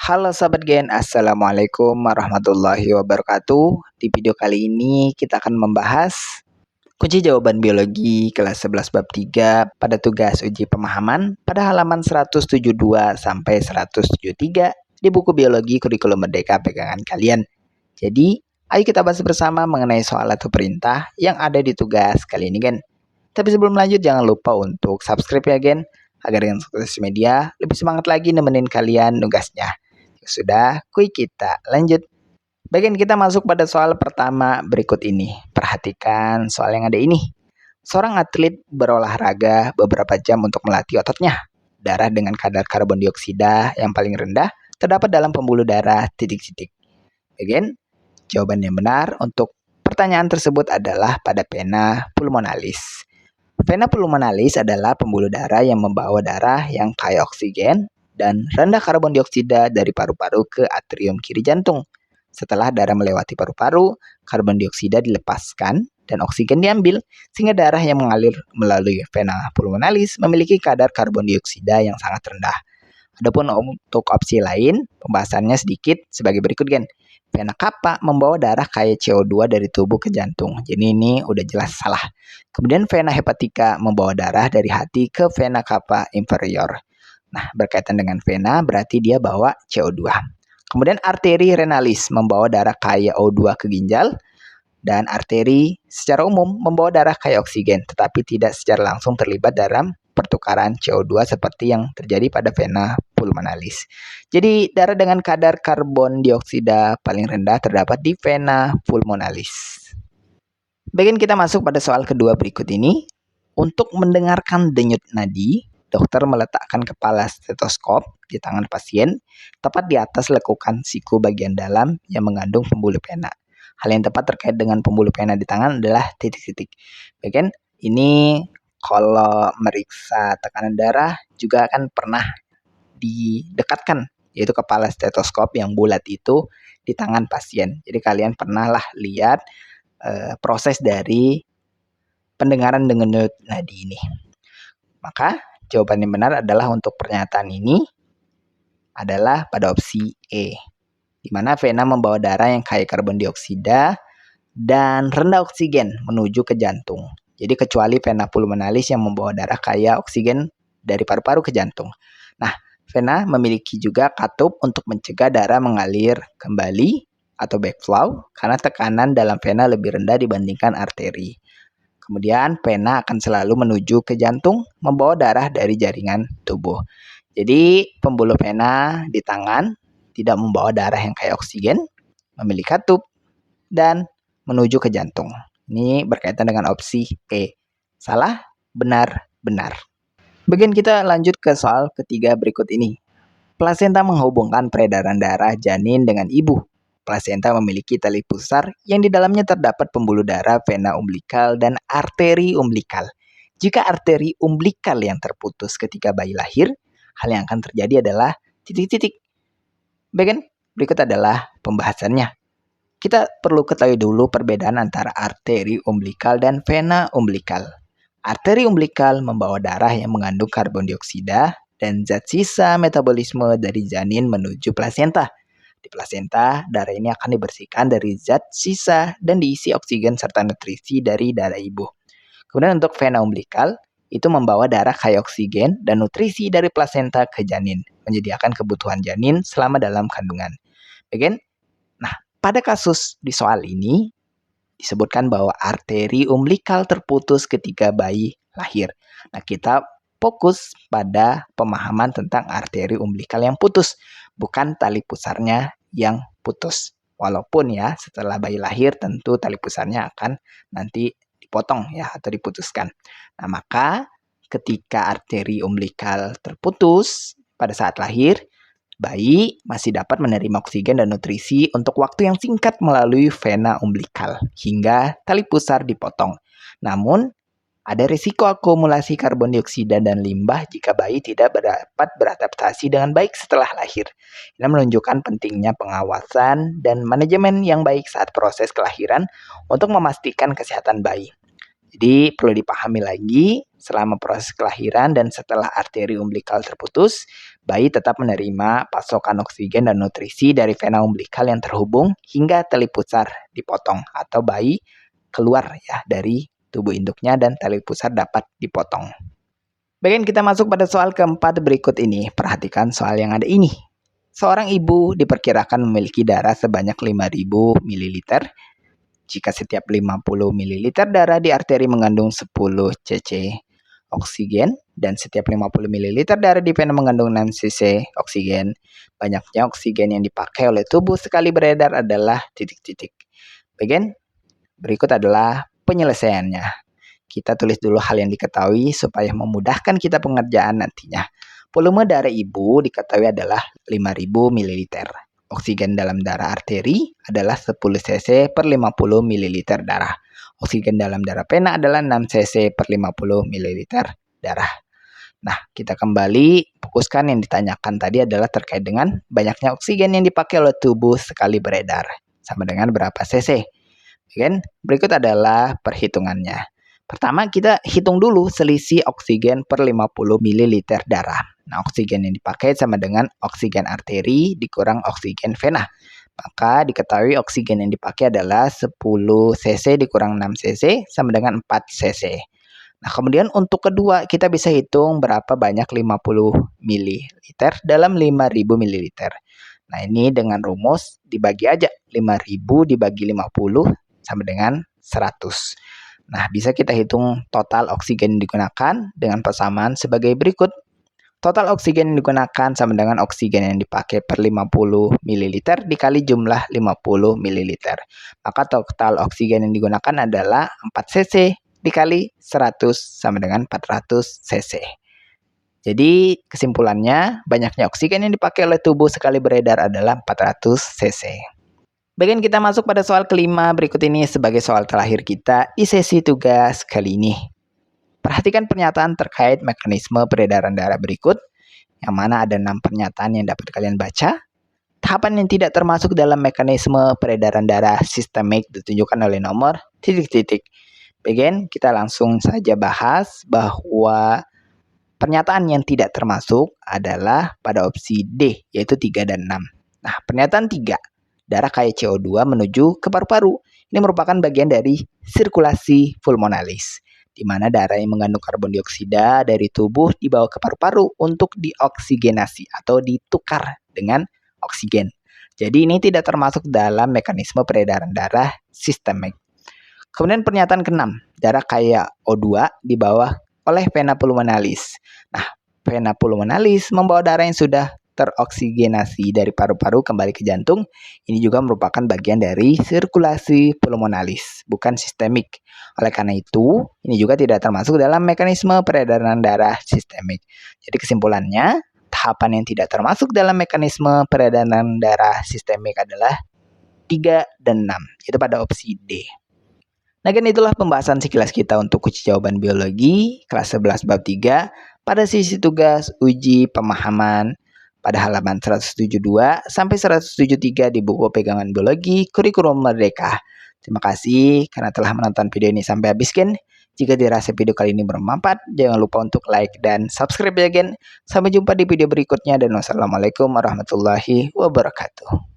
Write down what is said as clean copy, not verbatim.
Halo Sahabat Gen, Assalamualaikum warahmatullahi wabarakatuh. Di video kali ini kita akan membahas kunci jawaban biologi kelas 11 bab 3 pada tugas uji pemahaman pada halaman 172 sampai 173 di buku biologi kurikulum merdeka pegangan kalian. Jadi, ayo kita bahas bersama mengenai soal atau perintah yang ada di tugas kali ini, Gen. Tapi sebelum lanjut, jangan lupa untuk subscribe ya, Gen, agar dengan sukses media lebih semangat lagi nemenin kalian nugasnya. Sudah, kuy kita lanjut. Bagian kita masuk pada soal pertama berikut ini. Perhatikan soal yang ada ini. Seorang atlet berolahraga beberapa jam untuk melatih ototnya. Darah dengan kadar karbon dioksida yang paling rendah terdapat dalam pembuluh darah titik-titik. Bagian jawaban yang benar untuk pertanyaan tersebut adalah pada vena pulmonalis. Vena pulmonalis adalah pembuluh darah yang membawa darah yang kaya oksigen dan rendah karbon dioksida dari paru-paru ke atrium kiri jantung. Setelah darah melewati paru-paru, karbon dioksida dilepaskan dan oksigen diambil, sehingga darah yang mengalir melalui vena pulmonalis memiliki kadar karbon dioksida yang sangat rendah. Adapun untuk opsi lain, pembahasannya sedikit sebagai berikut, Gen. Vena cava membawa darah kaya CO2 dari tubuh ke jantung. Jadi ini udah jelas salah. Kemudian vena hepatica membawa darah dari hati ke vena cava inferior. Nah, berkaitan dengan vena berarti dia bawa CO2. Kemudian arteri renalis membawa darah kaya O2 ke ginjal. Dan arteri secara umum membawa darah kaya oksigen, tetapi tidak secara langsung terlibat dalam pertukaran CO2 seperti yang terjadi pada vena pulmonalis. Jadi darah dengan kadar karbon dioksida paling rendah terdapat di vena pulmonalis. Bagian kita masuk pada soal kedua berikut ini. Untuk mendengarkan denyut nadi, dokter meletakkan kepala stetoskop di tangan pasien tepat di atas lekukan siku bagian dalam yang mengandung pembuluh vena. Hal yang tepat terkait dengan pembuluh vena di tangan adalah titik-titik. Bagian ini kalau meriksa tekanan darah juga akan pernah didekatkan, yaitu kepala stetoskop yang bulat itu di tangan pasien. Jadi kalian pernah lah lihat proses dari pendengaran dengan nadi ini. Maka jawaban yang benar adalah untuk pernyataan ini adalah pada opsi E, di mana vena membawa darah yang kaya karbon dioksida dan rendah oksigen menuju ke jantung. Jadi kecuali vena pulmonalis yang membawa darah kaya oksigen dari paru-paru ke jantung. Nah, vena memiliki juga katup untuk mencegah darah mengalir kembali atau backflow karena tekanan dalam vena lebih rendah dibandingkan arteri. Kemudian vena akan selalu menuju ke jantung membawa darah dari jaringan tubuh. Jadi pembuluh vena di tangan tidak membawa darah yang kaya oksigen, memiliki katup, dan menuju ke jantung. Ini berkaitan dengan opsi E. Salah, benar, benar. Bagian kita lanjut ke soal ketiga berikut ini. Plasenta menghubungkan peredaran darah janin dengan ibu. Plasenta memiliki tali pusar yang di dalamnya terdapat pembuluh darah vena umbilikal dan arteri umbilikal. Jika arteri umbilikal yang terputus ketika bayi lahir, hal yang akan terjadi adalah titik-titik. Bagian berikut adalah pembahasannya. Kita perlu ketahui dulu perbedaan antara arteri umbilikal dan vena umbilikal. Arteri umbilikal membawa darah yang mengandung karbon dioksida dan zat sisa metabolisme dari janin menuju plasenta. Di plasenta, darah ini akan dibersihkan dari zat sisa dan diisi oksigen serta nutrisi dari darah ibu. Kemudian untuk vena umbilikal, itu membawa darah kaya oksigen dan nutrisi dari plasenta ke janin, menyediakan kebutuhan janin selama dalam kandungan. Bagian, nah, pada kasus di soal ini, disebutkan bahwa arteri umbilikal terputus ketika bayi lahir. Nah, kita fokus pada pemahaman tentang arteri umbilikal yang putus, bukan tali pusarnya yang putus. Walaupun ya setelah bayi lahir tentu tali pusarnya akan nanti dipotong ya atau diputuskan. Nah, maka ketika arteri umbilikal terputus pada saat lahir, bayi masih dapat menerima oksigen dan nutrisi untuk waktu yang singkat melalui vena umbilikal hingga tali pusar dipotong. Namun, ada risiko akumulasi karbon dioksida dan limbah jika bayi tidak dapat beradaptasi dengan baik setelah lahir. Ini menunjukkan pentingnya pengawasan dan manajemen yang baik saat proses kelahiran untuk memastikan kesehatan bayi. Jadi perlu dipahami lagi, selama proses kelahiran dan setelah arteri umbilikal terputus, bayi tetap menerima pasokan oksigen dan nutrisi dari vena umbilikal yang terhubung hingga tali pusar dipotong atau bayi keluar ya dari tubuh induknya dan tali pusar dapat dipotong. Bagian kita masuk pada soal keempat berikut ini. Perhatikan soal yang ada ini. Seorang ibu diperkirakan memiliki darah sebanyak 5.000 ml. Jika setiap 50 ml darah di arteri mengandung 10 cc oksigen dan setiap 50 ml darah di vena mengandung 6 cc oksigen, banyaknya oksigen yang dipakai oleh tubuh sekali beredar adalah titik-titik. Bagian berikut adalah penyelesaiannya. Kita tulis dulu hal yang diketahui supaya memudahkan kita pengerjaan nantinya. Volume darah ibu diketahui adalah 5.000 ml. Oksigen dalam darah arteri adalah 10 cc per 50 ml darah. Oksigen dalam darah vena adalah 6 cc per 50 ml darah. Nah, kita kembali fokuskan yang ditanyakan tadi adalah terkait dengan banyaknya oksigen yang dipakai oleh tubuh sekali beredar. Sama dengan berapa cc. Kan? Berikut adalah perhitungannya. Pertama, kita hitung dulu selisih oksigen per 50 ml darah. Nah, oksigen yang dipakai sama dengan oksigen arteri dikurang oksigen vena. Maka diketahui oksigen yang dipakai adalah 10 cc dikurang 6 cc sama dengan 4 cc. Nah, kemudian untuk kedua, kita bisa hitung berapa banyak 50 ml dalam 5.000 ml. Nah, ini dengan rumus dibagi aja. 5.000 dibagi 50 sama dengan 100. Nah, bisa kita hitung total oksigen yang digunakan dengan persamaan sebagai berikut. Total oksigen yang digunakan sama dengan oksigen yang dipakai per 50 ml dikali jumlah 50 ml. Maka total oksigen yang digunakan adalah 4 cc dikali 100 sama dengan 400 cc. Jadi kesimpulannya, banyaknya oksigen yang dipakai oleh tubuh sekali beredar adalah 400 cc. Bagian kita masuk pada soal kelima berikut ini sebagai soal terakhir kita di sesi tugas kali ini. Perhatikan pernyataan terkait mekanisme peredaran darah berikut, yang mana ada 6 pernyataan yang dapat kalian baca. Tahapan yang tidak termasuk dalam mekanisme peredaran darah sistemik ditunjukkan oleh nomor titik-titik. Bagian kita langsung saja bahas bahwa pernyataan yang tidak termasuk adalah pada opsi D, yaitu 3 dan 6. Nah, pernyataan 3. Darah kaya CO2 menuju ke paru-paru. Ini merupakan bagian dari sirkulasi pulmonalis, di mana darah yang mengandung karbon dioksida dari tubuh dibawa ke paru-paru untuk dioksigenasi atau ditukar dengan oksigen. Jadi ini tidak termasuk dalam mekanisme peredaran darah sistemik. Kemudian pernyataan ke-6, darah kaya O2 dibawa oleh vena pulmonalis. Nah, vena pulmonalis membawa darah yang sudah teroksigenasi dari paru-paru kembali ke jantung. Ini juga merupakan bagian dari sirkulasi pulmonalis, bukan sistemik. Oleh karena itu, ini juga tidak termasuk dalam mekanisme peredaran darah sistemik. Jadi kesimpulannya, tahapan yang tidak termasuk dalam mekanisme peredaran darah sistemik adalah 3 dan 6. Itu pada opsi D. Nah, kan itulah pembahasan sekilas kita untuk kunci jawaban biologi kelas 11 bab 3 pada sisi tugas uji pemahaman pada halaman 172 sampai 173 di buku pegangan biologi kurikulum merdeka. Terima kasih karena telah menonton video ini sampai habis, Gen. Jika dirasa video kali ini bermanfaat, jangan lupa untuk like dan subscribe ya, Gen. Sampai jumpa di video berikutnya dan wassalamualaikum warahmatullahi wabarakatuh.